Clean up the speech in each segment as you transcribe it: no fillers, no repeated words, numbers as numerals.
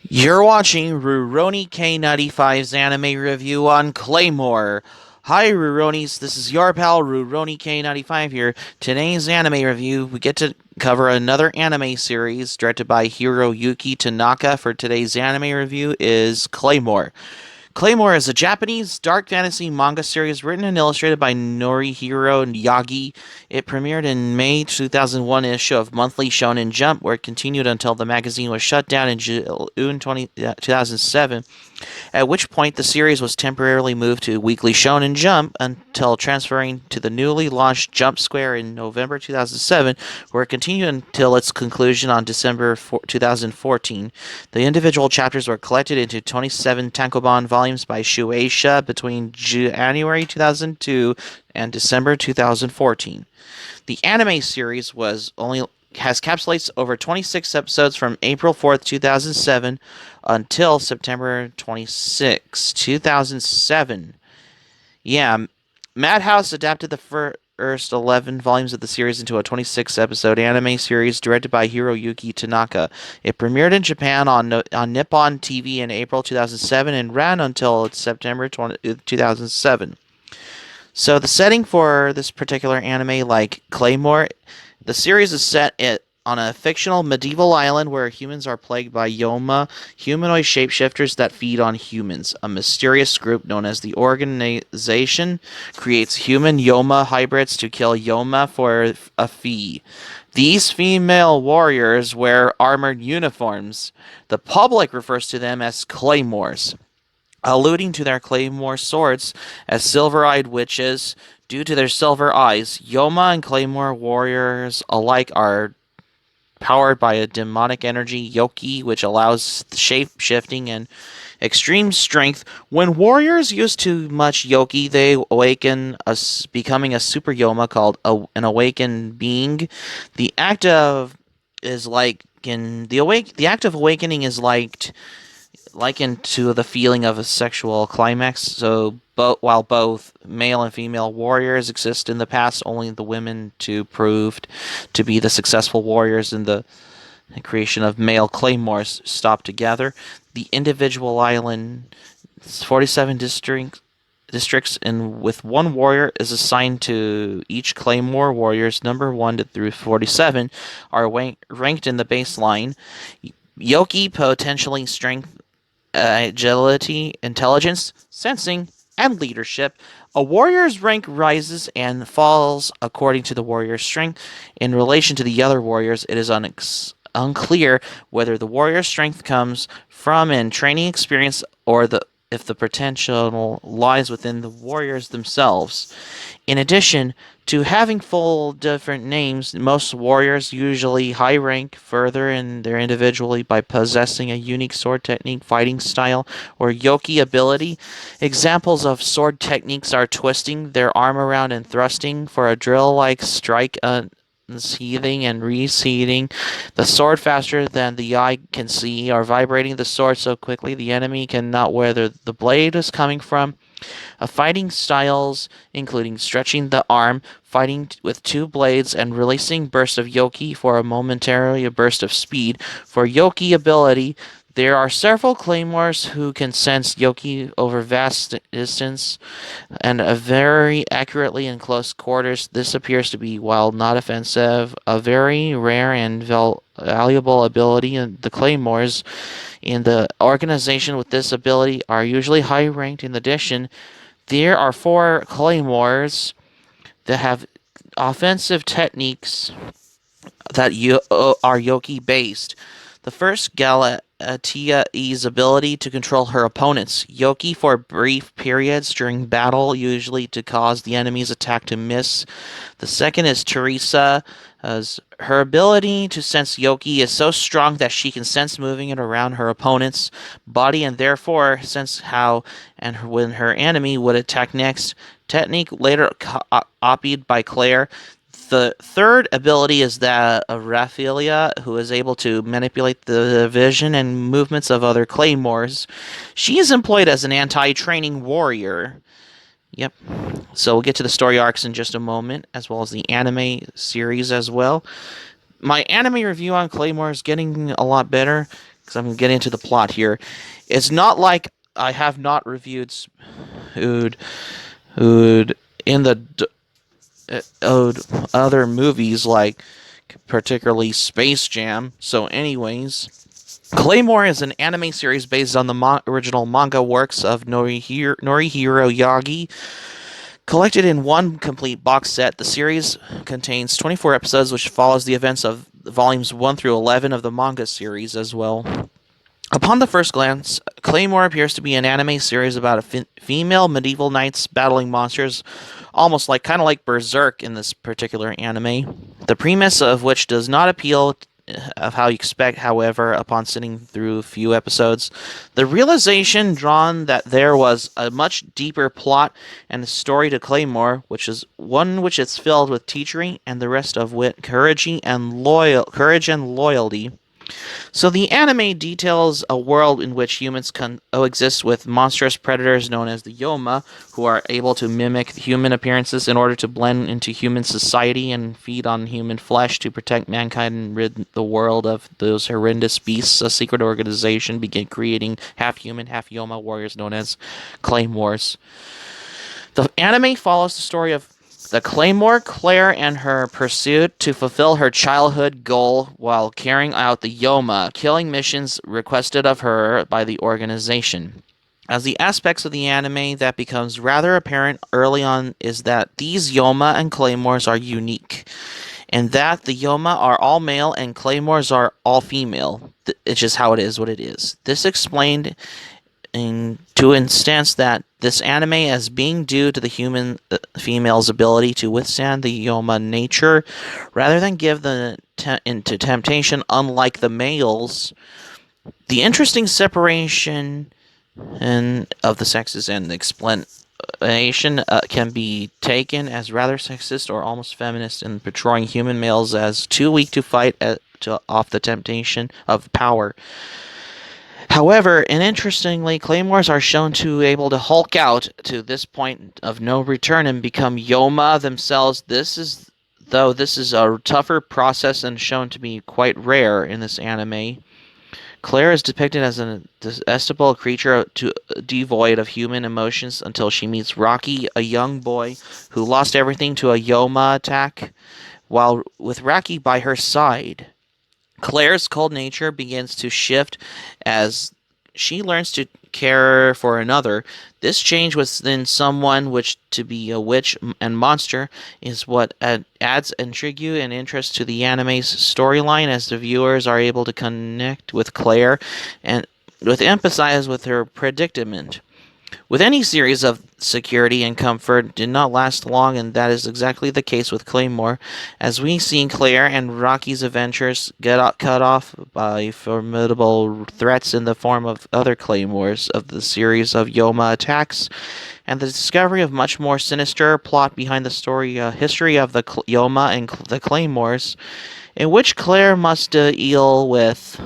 You're watching Rurouni K95's anime review on Claymore. Hi Ruronis, this is your pal Rurouni K95 here. Today's anime review, we get to cover another anime series directed by Hiroyuki Tanaka. For today's anime review is Claymore. Claymore is a Japanese dark fantasy manga series written and illustrated by Norihiro Yagi. It premiered in May 2001 issue of Monthly Shonen Jump, where it continued until the magazine was shut down in June 2007, at which point the series was temporarily moved to Weekly Shonen Jump until transferring to the newly launched Jump Square in November 2007, where it continued until its conclusion on December 2014. The individual chapters were collected into 27 tankobon volumes by Shueisha between January 2002 and December 2014. The anime series was only has capsulates over 26 episodes from April 4th, 2007 until September 26, 2007. Yeah, Madhouse adapted the first 11 volumes of the series into a 26-episode anime series directed by Hiroyuki Tanaka. It premiered in Japan on Nippon TV in April 2007 and ran until September 2007. So the setting for this particular anime, like Claymore, the series is set on a fictional medieval island where humans are plagued by Yoma, humanoid shapeshifters that feed on humans. A mysterious group known as the Organization creates human Yoma hybrids to kill Yoma for a fee. These female warriors wear armored uniforms. The public refers to them as claymores, alluding to their claymore swords as silver-eyed witches due to their silver eyes. Yoma and claymore warriors alike are powered by a demonic energy, Yoki, which allows shape-shifting and extreme strength. When warriors use too much Yoki, they awaken, becoming a super Yoma called an awakened being. The act of is like in the act of awakening is likened to the feeling of a sexual climax. So, while both male and female warriors exist in the past, only the women proved to be the successful warriors in the creation of male claymores stop together. The individual island, 47 districts, and with one warrior is assigned to each claymore. Warriors number 1 through 47 are ranked in the baseline. Yoki potentially strength, agility, intelligence, sensing, and leadership. A warrior's rank rises and falls according to the warrior's strength. In relation to the other warriors, it is unclear whether the warrior's strength comes from in training experience or if the potential lies within the warriors themselves. In addition to having full different names, most warriors usually high rank further in their individually by possessing a unique sword technique, fighting style, or yoki ability. Examples of sword techniques are twisting their arm around and thrusting for a drill-like strike, seething and reseating the sword faster than the eye can see, or vibrating the sword so quickly the enemy cannot where the blade is coming from. Fighting styles including stretching the arm, fighting with two blades, and releasing bursts of yoki for a momentary burst of speed. For yoki ability, there are several claymores who can sense yoki over vast distance and very accurately in close quarters. This appears to be, while not offensive, a very rare and valuable ability, and the claymores in the organization with this ability are usually high ranked. In addition, there are 4 claymores that have offensive techniques that are yoki based. The first, Galatia's ability to control her opponents. Yoki for brief periods during battle, usually to cause the enemy's attack to miss. The second is Teresa, as her ability to sense yoki is so strong that she can sense moving it around her opponent's body and therefore sense how and when her enemy would attack next. Technique later copied by Claire. The third ability is that of Raphaelia, who is able to manipulate the vision and movements of other claymores. She is employed as an anti-training warrior. Yep. So we'll get to the story arcs in just a moment, as well as the anime series as well. My anime review on Claymore is getting a lot better. because I'm going to get into the plot here. It's not like I have not reviewed food, food in the other movies, like particularly Space Jam. So, anyways, Claymore is an anime series based on the original manga works of Norihiro Yagi. Collected in one complete box set, the series contains 24 episodes, which follows the events of volumes 1 through 11 of the manga series as well. Upon the first glance, Claymore appears to be an anime series about female medieval knights battling monsters, almost kind of like Berserk in this particular anime. The premise of which does not appeal of how you expect, however, upon sitting through a few episodes, the realization drawn that there was a much deeper plot and story to Claymore, which is one which is filled with teaching and the rest of wit, courage and loyalty. So the anime details a world in which humans can coexist with monstrous predators known as the Yoma, who are able to mimic human appearances in order to blend into human society and feed on human flesh to protect mankind and rid the world of those horrendous beasts. A secret organization began creating half-human, half-Yoma warriors known as Claymores. The anime follows the story of the Claymore, Claire, and her pursuit to fulfill her childhood goal while carrying out the Yoma killing missions requested of her by the organization. As the aspects of the anime that becomes rather apparent early on is that these Yoma and Claymores are unique, and that the Yoma are all male and Claymores are all female. It's just how it is what it is. This explained to instance that this anime as being due to the human female's ability to withstand the Yoma nature rather than give them into temptation unlike the males. The interesting separation of the sexes and the explanation can be taken as rather sexist or almost feminist in portraying human males as too weak to fight off the temptation of power. However, and interestingly, Claymores are shown to be able to hulk out to this point of no return and become Yoma themselves. This is a tougher process and shown to be quite rare in this anime. Claire is depicted as an detestable creature devoid of human emotions until she meets Rocky, a young boy who lost everything to a Yoma attack, while with Rocky by her side. Claire's cold nature begins to shift as she learns to care for another. This change within someone which to be a witch and monster is what adds intrigue and interest to the anime's storyline as the viewers are able to connect with Claire and empathize with her predicament. With any series of security and comfort did not last long, and that is exactly the case with Claymore, as we see Claire and Rocky's adventures get cut off by formidable threats in the form of other Claymores of the series of Yoma attacks, and the discovery of much more sinister plot behind the story history of the Yoma and the Claymores, in which Claire must deal with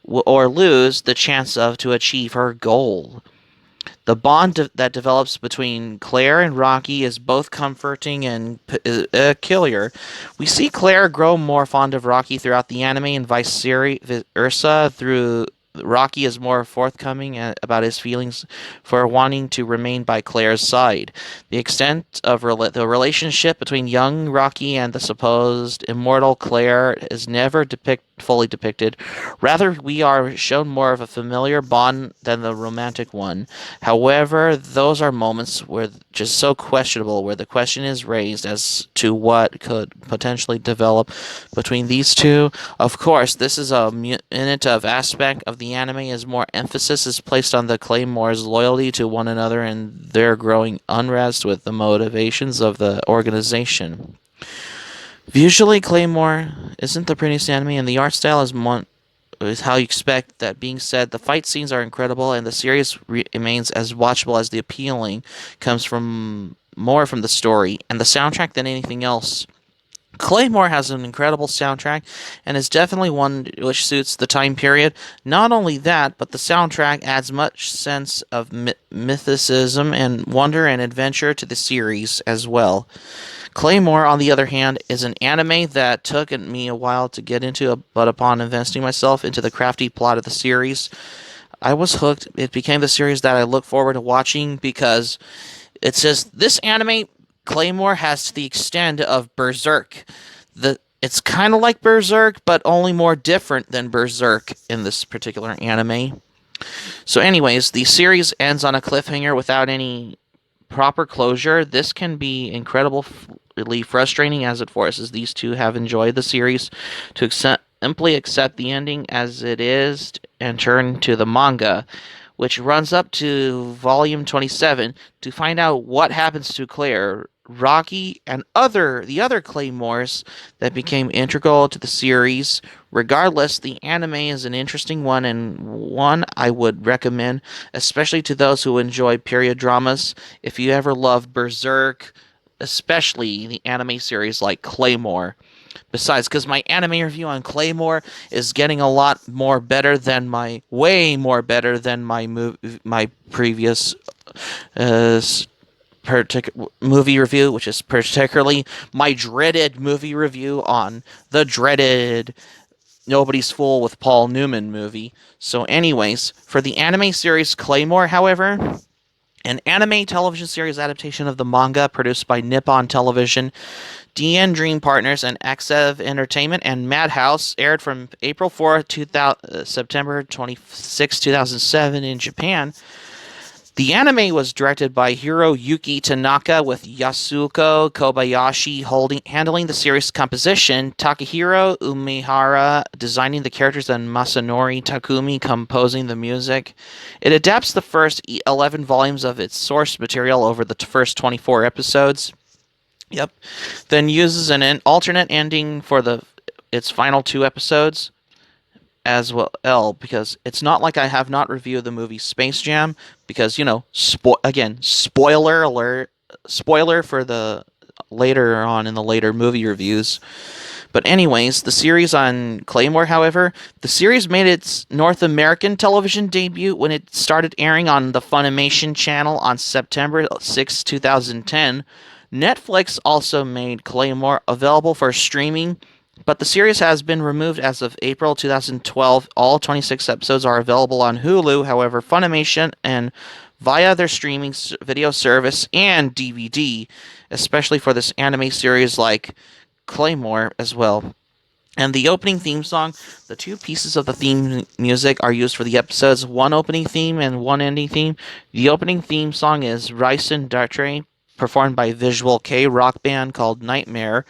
or lose the chance to achieve her goal. The bond that develops between Claire and Rocky is both comforting and peculiar. We see Claire grow more fond of Rocky throughout the anime and vice versa. Through Rocky is more forthcoming about his feelings for wanting to remain by Claire's side. The extent of the relationship between young Rocky and the supposed immortal Claire is never fully depicted. Rather, we are shown more of a familiar bond than the romantic one. However, those are moments where just so questionable, where the question is raised as to what could potentially develop between these two. Of course, this is a minute of aspect of the anime as more emphasis is placed on the Claymore's loyalty to one another and their growing unrest with the motivations of the organization. Visually, Claymore isn't the prettiest anime, and the art style is how you expect. That being said, the fight scenes are incredible, and the series remains as watchable as the appealing comes from more from the story and the soundtrack than anything else. Claymore has an incredible soundtrack and is definitely one which suits the time period. Not only that, but the soundtrack adds much sense of mythicism and wonder and adventure to the series as well. Claymore, on the other hand, is an anime that took me a while to get into, but upon investing myself into the crafty plot of the series, I was hooked. It became the series that I look forward to watching because it says this anime Claymore has to the extent of Berserk. It's kind of like Berserk, but only more different than Berserk in this particular anime. So, anyways, the series ends on a cliffhanger without any proper closure. This can be incredibly frustrating as it forces these two have enjoyed the series to simply accept the ending as it is and turn to the manga, which runs up to volume 27 to find out what happens to Claire, Rocky, and the other Claymores that became integral to the series. Regardless, the anime is an interesting one and one I would recommend, especially to those who enjoy period dramas. If you ever loved Berserk, especially the anime series like Claymore. Besides, because my anime review on Claymore is getting a lot more better than way more better than my previous uh, movie review, which is particularly my dreaded movie review on the dreaded Nobody's Fool with Paul Newman movie. So, anyways, for the anime series Claymore, however, an anime television series adaptation of the manga produced by Nippon Television, DN Dream Partners, and XEV Entertainment, and Madhouse, aired from April 4th, September 26, 2007 in Japan. The anime was directed by Hiroyuki Tanaka with Yasuko Kobayashi handling the series composition, Takahiro Umehara designing the characters, and Masanori Takumi composing the music. It adapts the first 11 volumes of its source material over the first 24 episodes. Yep. Then uses an alternate ending for its final 2 episodes as well, because it's not like I have not reviewed the movie Space Jam, because spoiler alert, spoiler for the later on in the later movie reviews. But anyways, the series on Claymore, however, the series made its North American television debut when it started airing on the Funimation channel on September 6, 2010. Netflix also made Claymore available for streaming, but the series has been removed as of April 2012. All 26 episodes are available on Hulu, however, Funimation and via their streaming video service and DVD, especially for this anime series like Claymore as well. And the opening theme song, the two pieces of the theme music are used for the episodes, one opening theme and one ending theme. The opening theme song is Raisen Dartre, performed by Visual K rock band called Nightmare.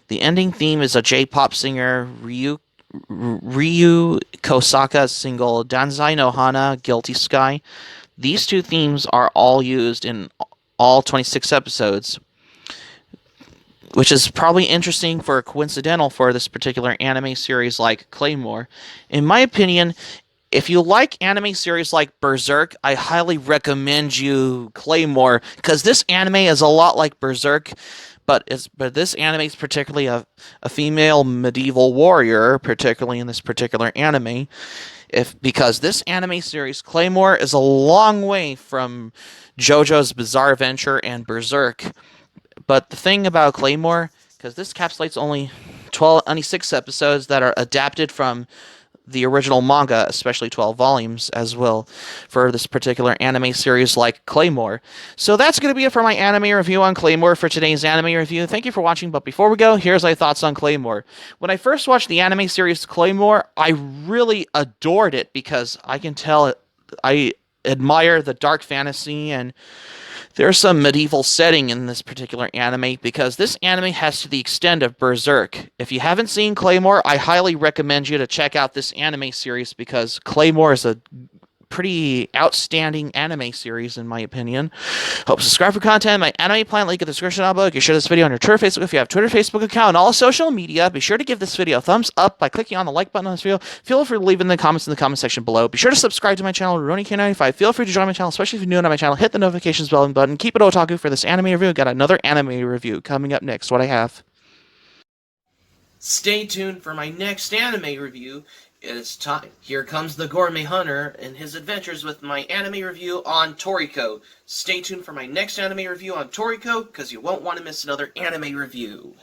The ending theme is a J-pop singer, Ryu Kosaka's single Danzai no Hana, Guilty Sky. These two themes are all used in all 26 episodes, which is probably interesting for coincidental for this particular anime series like Claymore. In my opinion, if you like anime series like Berserk, I highly recommend you Claymore, because this anime is a lot like Berserk, but this anime is particularly a female medieval warrior, particularly in this particular anime. Because this anime series Claymore is a long way from JoJo's Bizarre Adventure and Berserk. But the thing about Claymore, because this encapsulates only 6 episodes that are adapted from the original manga, especially 12 volumes as well, for this particular anime series like Claymore. So that's going to be it for my anime review on Claymore for today's anime review. Thank you for watching, but before we go, here's my thoughts on Claymore. When I first watched the anime series Claymore, I really adored it because I can tell I admire the dark fantasy, and there's some medieval setting in this particular anime, because this anime has to the extent of Berserk. If you haven't seen Claymore, I highly recommend you to check out this anime series, because Claymore is a pretty outstanding anime series in my opinion. Hope subscribe for content. My anime plan link in the description down below. You can share this video on your Twitter, Facebook if you have Twitter, Facebook account, and all social media. Be sure to give this video a thumbs up by clicking on the like button on this video. Feel free to leave in the comments in the comment section below. Be sure to subscribe to my channel, RurouniK95. Feel free to join my channel, especially if you're new to my channel. Hit the notifications button. Keep it otaku for this anime review. Got another anime review coming up next. What I have. Stay tuned for my next anime review. It's time. Here comes the Gourmet Hunter and his adventures with my anime review on Toriko. Stay tuned for my next anime review on Toriko, because you won't want to miss another anime review.